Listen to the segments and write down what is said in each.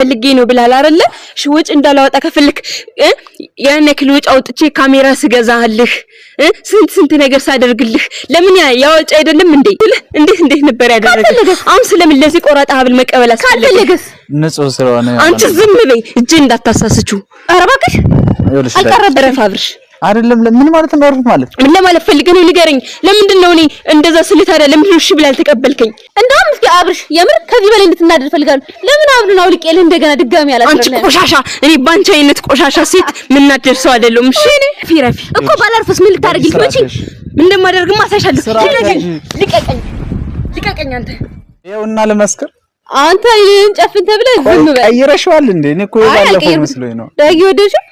ፈልጌ ነው ብላል አይደለ? ሽውጭ እንዳላወጣ ከፈልክ ያን ያክል ወጭ አውጥቼ ካሜራ ስገዛልህ ስንት ነገር ሳደርግልህ ለምን ያወጭ አይደለም እንዴ? እንዴት ነበር ያደረገው? አሁን ስለምን ለዚህ ቆራጣ ሀብል መቀበል አስፈልገስ? ንጹህ ስለሆነ አንቺ ዝም በይ፣ እጄ እንዳታሳስቹ። ኧረ እባክሽ አልቀረበረም አብርሽ አይደለም። ምን ማለት ነው? አብርሽ ማለት ምን ለማለት ፈልገህ ነው? ንገረኝ። ለምንድን ነው እኔ እንደዛ ስልት አይደለም ለምን እሺ ብላ አልተቀበልከኝ? እንደውም እስኪ አብርሽ የምር ከዚህ በላይ እንድትናደድ ፈልጋለሁ። ለምን አብሩን አውልቄልህ እንደገና ድጋሚ አላደረግልህ? አንቺ ቆሻሻ፣ እኔ ባንቺ አይነት ቆሻሻ ሴት ምን ናደርሰው አይደለም። እሺ ፊረፊ እኮ ባላርፈስ ምን ልታረጊልኝ ነው? እቺ ምን እንደማደርግማ አሳይሻለሁ። ልቀቀኝ አንተ። ይኸውና ለመስከር አንተ ይሄን ጨፍን ተብለህ ዝም በል። ቀይረሽዋል እንዴ? እኔ እኮ ባለፈው መስሎኝ ነው። ዳጊ ወደድሽው?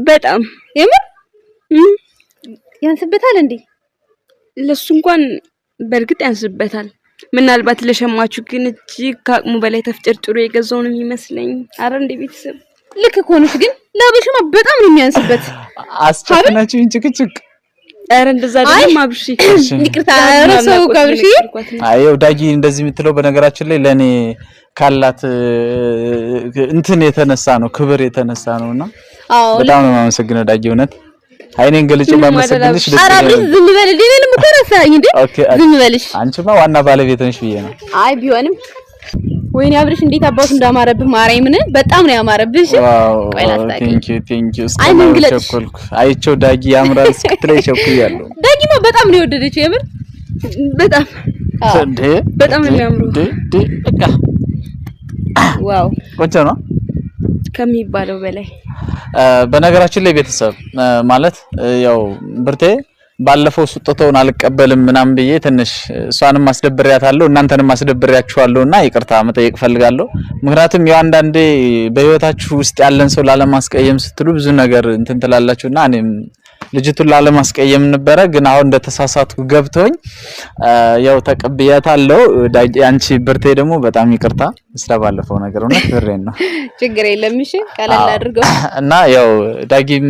በጣም የምር ያንስበታል እንዴ? ለሱ እንኳን በርግጥ ያንስበታል። ምናልባት ለሸማቹ ግን እጅግ ከአቅሙ በላይ ተፍጨርጭሮ የገዛው ነው የሚመስለኝ። አረ እንደ ቤተሰብ ልክ ከሆነሽ ግን ለአብርሽማ በጣም ነው የሚያንስበት። አስጨፍናችሁ እንጭቅጭቅ። አረ እንደዛ አይደለም አብርሽ፣ ይቅርታ ረሰው ካብርሽ። አየው ዳጊ እንደዚህ የምትለው በነገራችን ላይ ለኔ ካላት እንትን የተነሳ ነው፣ ክብር የተነሳ ነውና በጣም ነው የማመሰግነው ዳጊ። እውነት አይኔን ገልጬ ማመሰግንሽ ደስ ይላል። አረ ዝም በል ዲኔንም እኮ ረሳኝ እንዴ? ዝም በልሽ። አንቺማ ዋና ባለቤት ነሽ ብዬ ነው። አይ ቢሆንም ወይኔ አብርሽ እንዴት አባቱ እንዳማረብህ ማርያምን በጣም ነው ያማረብሽ። ቴንክ ዩ ቸኮልኩ። አይቼው ዳጊ ያምራል እስክትለኝ ቸኩያለሁ። ዳጊማ በጣም ነው የወደደችው የምር በጣም እንዴ፣ በጣም ነው የሚያምረው። በቃ ዋው ቆንጆ ነው ከሚባለው በላይ። በነገራችን ላይ ቤተሰብ ማለት ያው ብርቴ ባለፈው ስጦታውን አልቀበልም ምናምን ብዬ ትንሽ እሷንም ማስደብሪያታለሁ እናንተንም ማስደብሪያችኋለሁና ይቅርታ መጠየቅ ፈልጋለሁ። ምክንያቱም ያው አንዳንዴ በህይወታችሁ ውስጥ ያለን ሰው ላለማስቀየም ስትሉ ብዙ ነገር እንትን ትላላችሁና እኔም ልጅቱን ላለማስቀየም ነበረ፣ ግን አሁን እንደተሳሳትኩ ገብቶኝ ያው ተቀብያታለሁ። አንቺ ብርቴ ደግሞ በጣም ይቅርታ ስለባለፈው ነገር ነው ፍሬን ነው። ችግር የለም እሺ፣ ቀለል አድርገው እና ያው ዳጊም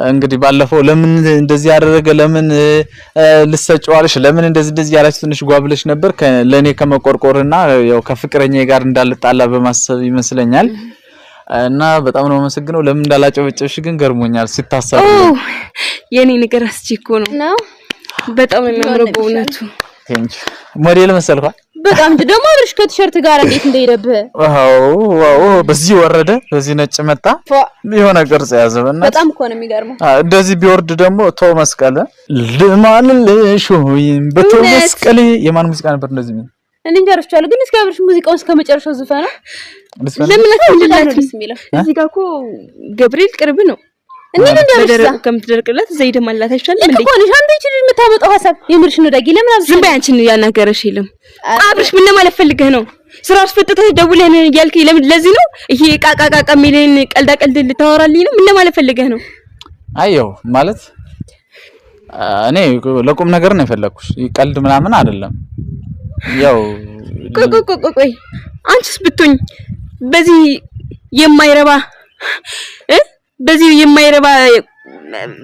እንግዲህ ባለፈው ለምን እንደዚህ ያደረገ ለምን ልሰጨዋለሽ ለምን እንደዚህ ያላችሁ ትንሽ ጓብለሽ ነበር ለኔ ከመቆርቆርና ያው ከፍቅረኛዬ ጋር እንዳልጣላ በማሰብ ይመስለኛል። እና በጣም ነው መሰግነው። ለምን እንዳላጨበጨብሽ ግን ገርሞኛል ሲታሰብ። የኔ ነገር አስቺኮ ነው በጣም ነው የሚያምረው በእውነቱ። ቴንክ ሞዴል መሰልኳ በጣም ደግሞ አብርሽ ከቲሸርት ጋር እንዴት እንደሄደብህ። ዋው በዚህ ወረደ በዚህ ነጭ መጣ የሆነ ቅርጽ ያዘበና በጣም እኮ ነው የሚገርመው። እንደዚህ ቢወርድ ደግሞ ቶ መስቀል ለማንልሽ ወይም በቶ መስቀል የማን ሙዚቃ ነበር እንደዚህ ምን እንዴ አርፍቻለሁ። ግን እስኪ አብርሽ ሙዚቃውን እስከመጨረሻው ዝፈና ለምን አትልላችሁ የሚለው እዚህ ጋር እኮ ገብርኤል ቅርብ ነው እንዴ እንደርሳ ከምትደርቅላት ዘይድ ማላት አይቻልም እንዴ? እኮ ነሽ አንዴ ይችላል የምታመጣው ሐሳብ የምርሽ ነው ዳጊ። ለምን አብርሽ ዝም በይ አንቺን ያናገረሽ የለም። አብርሽ ምን ማለት ፈልገህ ነው? ስራ አስፈጥተህ ደውለህ ያልከኝ ለምን ለዚህ ነው? ይሄ ቃቃቃ ሚለን ቀልዳ ቀልድ ልታወራልኝ ነው? ምን ማለት ፈልገህ ነው? አየው ማለት እኔ ለቁም ነገር ነው የፈለኩሽ፣ ቀልድ ምናምን አይደለም። ያው ቆይ አንቺስ ብትሆኝ በዚህ የማይረባ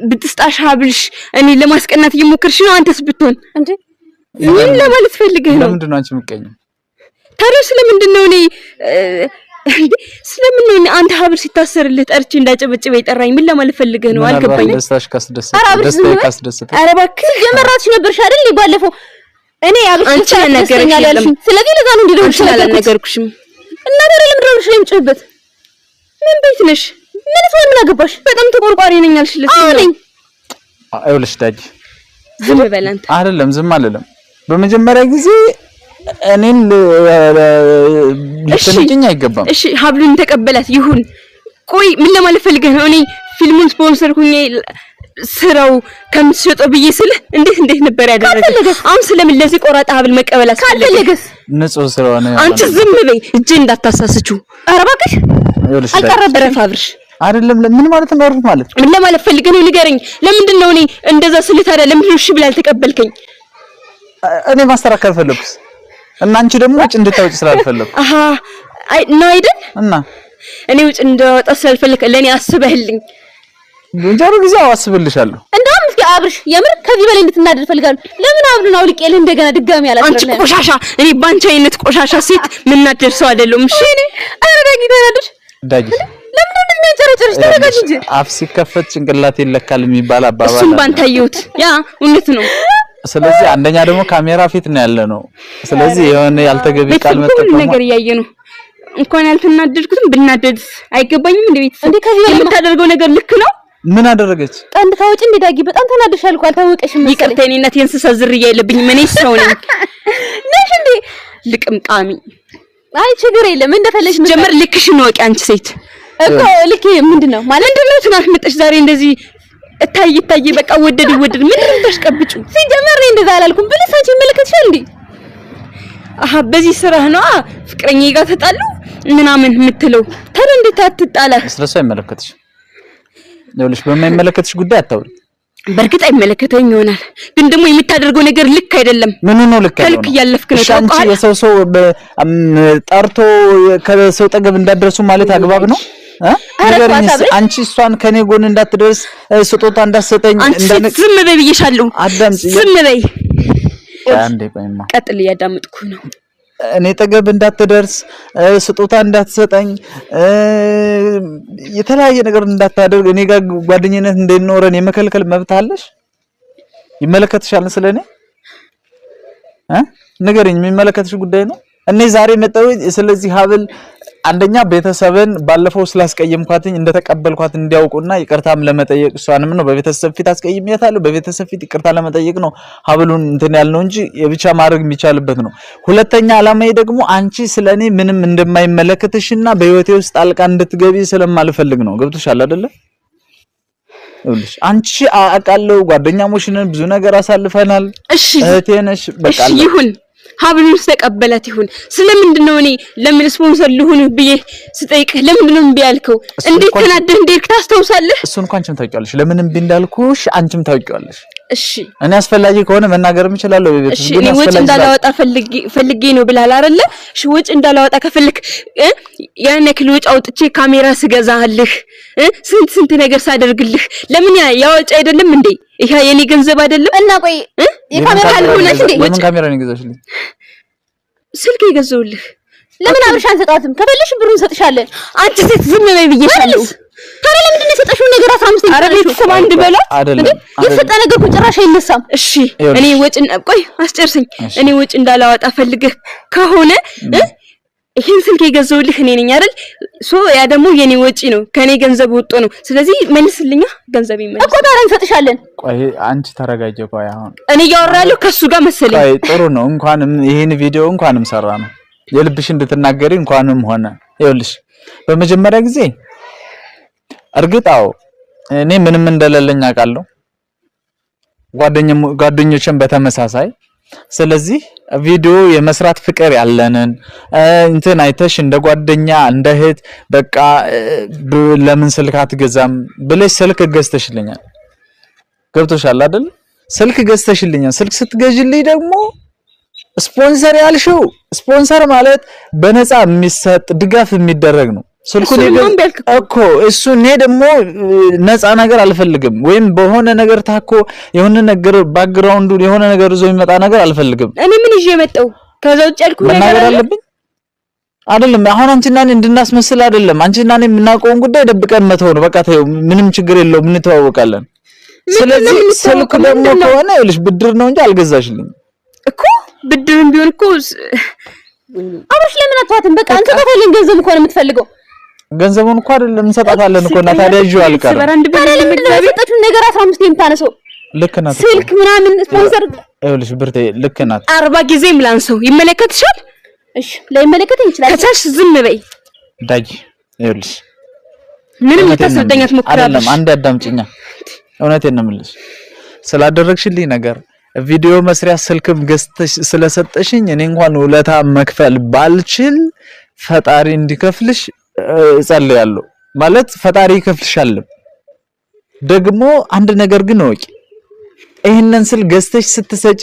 ብትስጣሽ ሀብልሽ እኔ ለማስቀናት እየሞከርሽ ነው። አንተስ ብትሆን እንዴ ምን ለማለት ፈልገህ ነው? ለምንድን ነው አንቺ የምትቀኝ? ታዲያ ስለምንድን ነው አንተ ሀብል ሲታሰርልህ ጠርቼ እንዳጨበጭበ ይጠራኝ? ምን ለማለት ፈልገህ ነው? አልገባኝም። ደስታሽ ካስደሰተ ኧረ እባክህ የመራትሽ ነበርሽ አይደል ባለፈው እኔ አብርሽ ተናገረኝ ያልሽኝ። ስለዚህ ለዛ ነው እንዲደውልሽ አልነገርኩሽም። እና ታዲያ ለምን ደውልሽ ለምጭበት? ምን ቤት ነሽ? ምን አገባሽ? በጣም ተቆርቋሪ ነኝ አልሽልሽ ነው። አይውልሽ ዳጊ ዝም በል አንተ። አይደለም ዝም አልልም። በመጀመሪያ ጊዜ እኔን ልትነግኝ አይገባም። እሺ ሀብሉን ተቀበላት ይሁን። ቆይ ምን ለማለት ፈልገህ ነው? እኔ ፊልሙን ስፖንሰር ሁኜ ስራው ከምትሸጠው ብዬ ስልህ እንዴት ነበር ያደረገው? አሁን ስለምን ለዚህ ቆራጣ ሀብል መቀበል አስፈልገስ? ንጹህ ስለሆነ አንቺ ዝም በይ፣ እጄ እንዳታሳስቹ። ኧረ እባክሽ አልቀረበረም አብርሽ። አይደለም ምን ማለት ነው? አብርሽ ማለት ምን ለማለት ፈልገህ ነው? ንገረኝ። ለምንድን ነው እኔ እንደዛ ስልህ ታዲያ ለምን እሺ ብለህ አልተቀበልከኝ? እኔ ማስተካከል ፈለኩስ እና አንቺ ደግሞ ውጭ እንድታወጪ ስላልፈለኩ። አይ ነው አይደል? እና እኔ ውጭ እንዳወጣ ስላልፈለክ ለኔ አስበህልኝ እንጀሮ ጊዜ አስብልሻለሁ። እንደውም እስኪ አብርሽ የምር ከዚህ በላይ እንድትናደድ ፈልጋለሁ። ለምን አብሉን አውልቄልህ እንደገና ድጋሚ አላደረግልህ? አንቺ ቆሻሻ፣ እኔ ባንቺ አይነት ቆሻሻ ሴት ምናደር ሰው አይደለሁም። እሺ ኧረ ዳጊ ተናደድሽ ዳጊ ለምን እንደሚያጨረጭርሽ ተረጋጊ እንጂ። አፍ ሲከፈት ጭንቅላት ይለካል የሚባል አባባል እሱም ባንታየውት ያ እውነት ነው። ስለዚህ አንደኛ ደግሞ ካሜራ ፊት ነው ያለ ነው። ስለዚህ የሆነ ያልተገቢ ቃል መጠቀም ነገር እያየ ነው። እንኳን ያልተናደድኩትም ብናደድ አይገባኝም። እንደ ቤተሰብ እንደ ከዚህ የምታደርገው ነገር ልክ ነው። ምን አደረገች? ቀንድ ታውጪ እንደ ዳጊ በጣም ተናደሻል እኮ አልታወቀሽም መሰለኝ። ይቅርታ የኔ እናት የእንስሳ ዝርያ የለብኝም እኔ ሰው ነኝ። ነሽ እንዴ ልቅምቃሚ? አይ ችግር የለም እንደፈለግሽ ጀመር። ልክሽን ወቂ አንቺ ሴት እኮ ልክ ምንድነው ማለት ምንድነው? ትናንት መጣሽ ዛሬ እንደዚህ እታይ በቃ ወደድ ምን ተሽቀብጩ። ሲጀመር እኔ እንደዛ አላልኩም ብለሽ አንቺ ይመለከትሻል እንዴ? አሃ በዚህ ስራህ ነው ፍቅረኛዬ ጋር ተጣሉ ምናምን የምትለው ታዲያ እንዴት አትጣላ? ስለሱ አይመለከትሽ። ይኸውልሽ በማይመለከትሽ ጉዳይ አታውሪ። በእርግጥ አይመለከተኝ ይሆናል፣ ግን ደግሞ የምታደርገው ነገር ልክ አይደለም። ምን ነው ልክ አይደለም? ከልክ እያለፍክ ነው። አንቺ የሰው ጠርቶ ከሰው ጠገብ እንዳደረሱ ማለት አግባብ ነው? አንቺ እሷን ከኔ ጎን እንዳትደርስ ስጦታ እንዳትሰጠኝ ዝም በይ ብዬሻለሁ። አዳምጪ፣ ዝም በይ። አንዴ ቆይማ፣ ቀጥል፣ እያዳመጥኩ ነው። እኔ ጠገብ እንዳትደርስ ስጦታ እንዳትሰጠኝ የተለያየ ነገር እንዳታደርግ እኔ ጋር ጓደኝነት እንደኖረን የመከልከል መብት አለሽ? ይመለከትሻል ስለኔ ንገረኝ። የሚመለከትሽ ጉዳይ ነው። እኔ ዛሬ መጣሁ ስለዚህ ሀብል አንደኛ ቤተሰብን ባለፈው ስላስቀየምኳትኝ እንደተቀበልኳት እንዲያውቁና ይቅርታም ለመጠየቅ እሷንም ነው በቤተሰብ ፊት አስቀይሜያታለሁ። በቤተሰብ ፊት ይቅርታ ለመጠየቅ ነው ሀብሉን እንትን ያልነው እንጂ የብቻ ማድረግ የሚቻልበት ነው። ሁለተኛ ዓላማዬ ደግሞ አንቺ ስለኔ ምንም እንደማይመለከትሽና በህይወቴ ውስጥ ጣልቃ እንድትገቢ ስለማልፈልግ ነው። ገብቶሻል አይደለ? ይኸውልሽ አንቺ አውቃለሁ ጓደኛሞች ነን፣ ብዙ ነገር አሳልፈናል። እሺ እህቴ ነሽ። በቃ ይሁን ሀብሉን ተቀበላት ይሁን። ስለምንድነው እኔ ለምን ስፖንሰር ልሁን ብዬ ስጠይቅህ ለምንድነው እምቢ ያልከው? እንዴት ተናደህ እንዴት ታስታውሳለህ? እሱን እንኳን አንቺም ታውቂዋለሽ። ለምን እምቢ እንዳልኩሽ አንቺም ታውቂዋለሽ። እሺ እኔ አስፈላጊ ከሆነ መናገርም እችላለሁ። በቤት እሺ እኔ ወጭ እንዳላወጣ ፈልጌ ነው ብለሃል አይደለ? እሺ ወጭ እንዳላወጣ ከፈልክ ያን ያክል ወጭ አውጥቼ ካሜራ ስገዛልህ ስንት ነገር ሳደርግልህ ለምን ያወጭ አይደለም እንዴ? ይሄ የኔ ገንዘብ አይደለም? እና ቆይ የካሜራ ካልሆነሽ እንዴ ለምን ካሜራ ነው የገዛሽልኝ? ስልክ የገዛውልህ ለምን አብርሻን ሰጣትም? ከበለሽ ብሩን ሰጥሻለን። አንቺ ሴት ዝም በይ ብዬሻለሁ። ታዲያ ለምንድን ነው የሰጠሽው ነገር 15 ኧረ ቤተሰብ አንድ በላ አይደለም የሰጠ ነገር እኮ ጭራሽ አይነሳም። እሺ እኔ ወጭ ቆይ አስጨርሰኝ። እኔ ወጭ እንዳላወጣ ፈልገህ ከሆነ ይሄን ስልክ የገዛውልህ እኔ ነኝ አይደል? ያ ደግሞ የኔ ወጪ ነው፣ ከኔ ገንዘብ ወጥቶ ነው። ስለዚህ መልስልኛ፣ ገንዘብ ይመልስ እኮ ታዲያ እንሰጥሻለን። ቆይ አንቺ ተረጋጊ። ቆይ አሁን እኔ እያወራለሁ ከሱ ጋር መሰለኝ። ቆይ ጥሩ ነው። እንኳንም ይሄን ቪዲዮ እንኳንም ሰራ ነው የልብሽ እንድትናገሪ እንኳንም ሆነ። ይኸውልሽ በመጀመሪያ ጊዜ እርግጣው እኔ ምንም እንደሌለኝ አውቃለሁ፣ ጓደኞችን በተመሳሳይ። ስለዚህ ቪዲዮ የመስራት ፍቅር ያለንን እንትን አይተሽ እንደ ጓደኛ እንደ እህት በቃ ለምን ስልክ አትገዛም ብለሽ ስልክ ገዝተሽልኛል። ገብቶሻል አይደል? ስልክ ገዝተሽልኛል። ስልክ ስትገዥልኝ ደግሞ ስፖንሰር ያልሽው ስፖንሰር ማለት በነፃ የሚሰጥ ድጋፍ የሚደረግ ነው። ስልኩን እኮ እሱ እኔ ደግሞ ነፃ ነገር አልፈልግም፣ ወይም በሆነ ነገር ታኮ የሆነ ነገር ባክግራውንዱ የሆነ ነገር ይዞ የሚመጣ ነገር አልፈልግም። እኔ ምን ይዤ መጣሁ? ከዛ ውጭ ያልኩት ነገር አለብኝ አይደለም። አሁን አንቺና እኔ እንድናስመስል አይደለም። አንቺና እኔ የምናውቀውን ጉዳይ ደብቀን መተው ነው። በቃ ተይው፣ ምንም ችግር የለውም፣ እንተዋወቃለን። ስለዚህ ስልክ ደግሞ ከሆነ ይኸውልሽ ብድር ነው እንጂ አልገዛሽልኝም እኮ። ብድርም ቢሆን እኮ አብርሽ ለምን አትዋትም? በቃ አንተ ታታለን ገንዘብ እኮ ነው የምትፈልገው። ገንዘቡን እኮ አይደለም እንሰጣታለን እኮ እና ታዲያ ይዤው አልቀርም። የሰጠችውን ነገር 15 የምታነሰው ልክ ናት። ስልክ ምናምን ስፖንሰር ይኸውልሽ ብርቴ ልክ ናት። 40 ጊዜ ምላንሰው ይመለከትሻል። እሺ ላይመለከተኝ ይችላል። ከቻልሽ ዝም በይ ዳጊ። ይኸውልሽ ምንም ልታስረዳኛት ሞክራለሽ። አይደለም አንድ አዳምጪኛ። እውነቴን ነው የምልሽ ስላደረግሽልኝ ነገር ቪዲዮ መስሪያ ስልክም ገዝተሽ ስለሰጠሽኝ እኔ እንኳን ውለታ መክፈል ባልችል ፈጣሪ እንዲከፍልሽ እጸልያለሁ። ማለት ፈጣሪ ይከፍልሻል። ደግሞ አንድ ነገር ግን ወቂ፣ ይሄንን ስል ገዝተሽ ስትሰጪ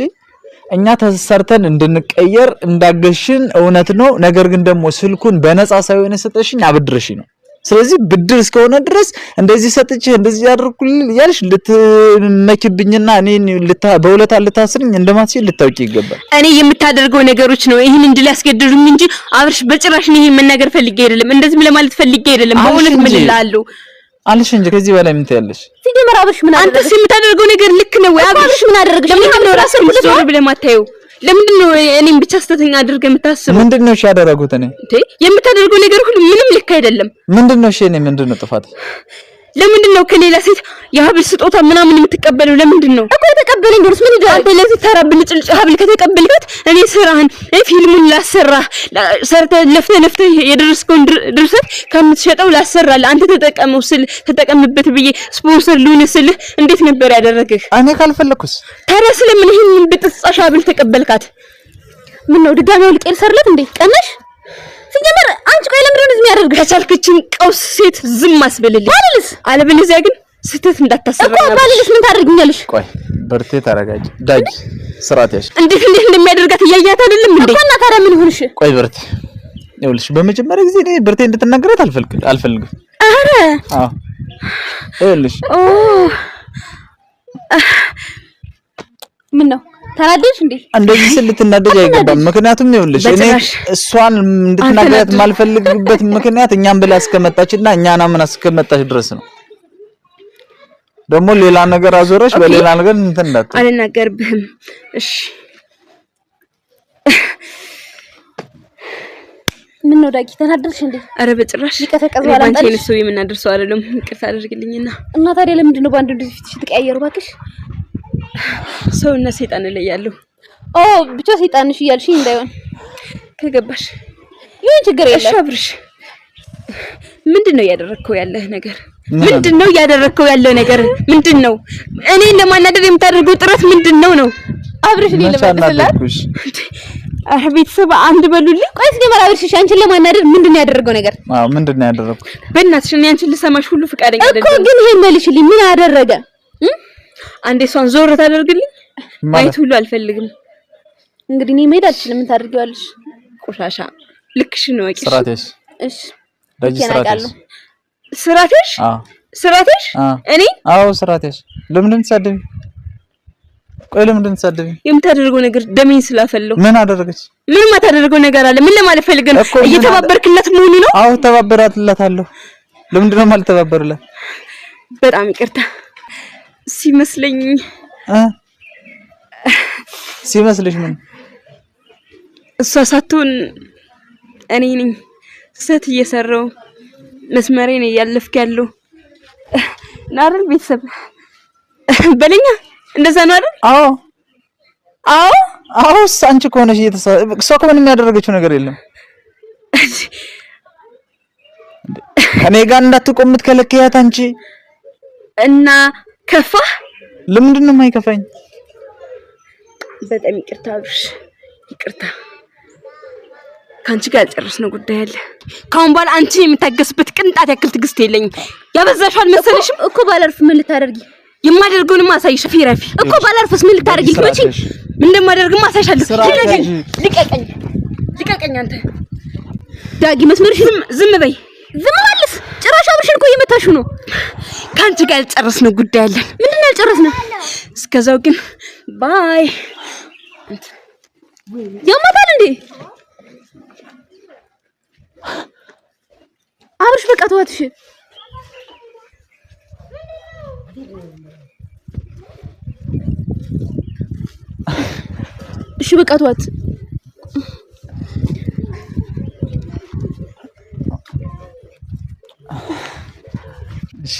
እኛ ተሰርተን እንድንቀየር እንዳገሽን እውነት ነው። ነገር ግን ደግሞ ስልኩን በነፃ ሳይሆን የሰጠሽኝ አብድረሽ ነው። ስለዚህ ብድር እስከሆነ ድረስ እንደዚህ ሰጥቼ እንደዚህ ያደርኩልኝ ያልሽ ልትመኪብኝና እኔን በውለታ ልታስርኝ እንደማትችል ልታውቂ ይገባል። እኔ የምታደርገው ነገሮች ነው ይሄን እንድል ያስገድዱኝ እንጂ አብርሽ በጭራሽ ነው ይሄን መናገር ፈልጌ አይደለም። እንደዚህ ለማለት ፈልጌ አይደለም። በእውነት ምን እላለሁ አልሽ እንጂ ከዚህ በላይ ምን ትያለሽ? ሲጀመር አብርሽ ምን አደረገ? አንተስ የምታደርገው ነገር ልክ ነው ወይ? አብርሽ ምን አደረገሽ? ለምን ነው ራስህ ዞር ብለህ ማታየው? ለምንድን ነው እኔም ብቻ ስተኛ አድርገህ የምታስበው? ምንድነው እሺ ያደረጉት? እኔ የምታደርገው ነገር ሁሉ ምንም ልክ አይደለም። ምንድነው እሺ? እኔ ምንድነው ጥፋት? ለምንድን ነው ከሌላ ሴት የሀብል ስጦታ ምናምን የምትቀበለው? ለምንድን ነው እኮ የተቀበለኝ? ድረስ ምን ይደረግ? አንተ ለዚህ ተራ ብልጭልጭ ሀብል ከተቀበልካት እኔ ስራህን ፊልሙን ላሰራ ሰርተህ ለፍተህ የደረስከውን ድርሰት ከምትሸጠው ላሰራልህ አንተ ተጠቀመው ስል ተጠቀምበት ብዬ ስፖንሰር ልሁን ስልህ እንዴት ነበር ያደረግህ? እኔ ካልፈለኩስ ታዲያ ስለምን ይሄን ብጥጻሽ ሀብል ተቀበልካት? ምን ነው ድጋሜው ልቀር ሰርለት እንዴ? ቀነሽ ሲጀመር አንቺ ቆይ ለምን እንደዚህ የሚያደርግሽ? ከቻልክችን ቀውስ ሴት ዝም አስበልልኝ። አለበለዚያ ግን ስህተት እንዳታሰራ እኮ ባልልሽ ምን ታደርጊኛለሽ? ቆይ በርቴ ተረጋጊ ዳጊ ስርዓት ያሽ እንዴት እንደሚያደርጋት እያያት አይደለም እንዴ? እና ታዲያ ምን ሆንሽ? ቆይ በርቴ ይኸውልሽ በመጀመሪያ ጊዜ እኔ በርቴ እንድትናገራት አልፈልግም። ኧረ አዎ ይኸውልሽ ምን ነው ተናደድሽ እንዴ? እንደዚህ ልትናደጅ አይገባም። ምክንያቱም ይኸውልሽ እኔ እሷን እንድትናገራት ማልፈልግበት ምክንያት እኛም ብላ እስከመጣችና እኛና ምን እስከመጣች ድረስ ነው። ደግሞ ሌላ ነገር አዞረሽ በሌላ ነገር እንትን እንዳትል አልናገርብህም። እሺ ምን ነው ዳጊ ተናደድሽ እንዴ? ኧረ በጭራሽ ይቀፈቀዝ ባላንጣ አንቺ ነሽ ሰው የምናደርሰው አይደለም። ይቅርታ አድርግልኝና እና ታዲያ ለምንድን ነው በአንድ እንደዚህ ፊትሽ ተቀያየሩ? እባክሽ ሰውና ሰይጣን ላይ ያለው ብቻ ሰይጣንሽ እያልሽኝ እንዳይሆን ከገባሽ ይሄን ችግር የለም። እሺ አብርሽ ምንድነው ያደረከው ያለህ ነገር? ምንድነው ያደረከው ያለው ነገር ምንድነው? እኔን ለማናደድ የምታደርገው ጥረት ምንድነው ነው? አብርሽ ለማናደድ አረ ቤተሰብ አንድ በሉልኝ። ቆይ ሲጀመር አብርሽ አንቺን ለማናደድ ምንድነው ያደረገው ነገር? አዎ ምንድነው ያደረኩት? በእናትሽ እኔ አንቺን ልሰማሽ ሁሉ ፍቃደኛ አይደለም እኮ። ግን ይሄን መልሽልኝ፣ ምን አደረገ? አንዴ እሷን ዞር ታደርግልኝ ማየት ሁሉ አልፈልግም። እንግዲህ እኔ መሄድ አልችልም። ምን ታደርጊዋለሽ? ቆሻሻ ልክሽ ነው አቂሽ። ስራቴሽ እሺ ስራቴሽ ስራቴሽ እኔ አዎ ስራቴሽ። ለምን ትሳደቢ? ቆይ ለምን ትሳደቢ? የምታደርገው ነገር ደሜን ስላፈለው። ምን አደረገች? ምን ማታደርገው ነገር አለ? ምን ለማለት ፈልገህ ነው? እየተባበርክላት መሆኑ ነው? አዎ ተባበራትላታለሁ። ለምንድን ነው የማልተባበርላት? በጣም ይቅርታ ሲመስለኝ ሲመስልሽ ምን? እሷ ሳትሆን እኔ ነኝ ስህተት እየሰራው መስመሬን እያለፍክ ያለው ናረል ቤተሰብ በለኛ። እንደዛ ነው አይደል? አዎ አዎ አዎ። አንቺ ከሆነሽ እሷ ምንም ያደረገችው ነገር የለም። ከኔ ጋር እንዳትቆም የምትከለክያት አንቺ እና ከፋ። ለምንድን ነው የማይከፋኝ? በጣም ይቅርታ አብርሽ፣ ይቅርታ። ካንቺ ጋር ያልጨረስነው ጉዳይ አለ። ካሁን በኋላ አንቺ የምታገስበት ቅንጣት ያክል ትግስት የለኝም። ያበዛሽው አልመሰለሽም እኮ ባላርፍ ምን ልታደርጊ? የማደርገውንም አሳይሽ። ፊራፊ እኮ ባላርፍስ ምን ልታደርጊ? ልትመጪ ምን እንደማደርግም አሳይሻለሁ። ልቀቀኝ፣ ልቀቀኝ አንተ ዳጊ። መስመርሽ ዝም በይ። ዝም ማለት ጭራሽ አብርሽን እኮ እየመታሹ ነው። ካንቺ ጋር ያልጨረስነው ጉዳይ አለ። ምንድነው ያልጨረስነው? እስከዛው ግን ባይ። ያማታል እንዴ አብርሽ? በቃ ተዋትሽ። እሺ በቃ ተዋት። እሺ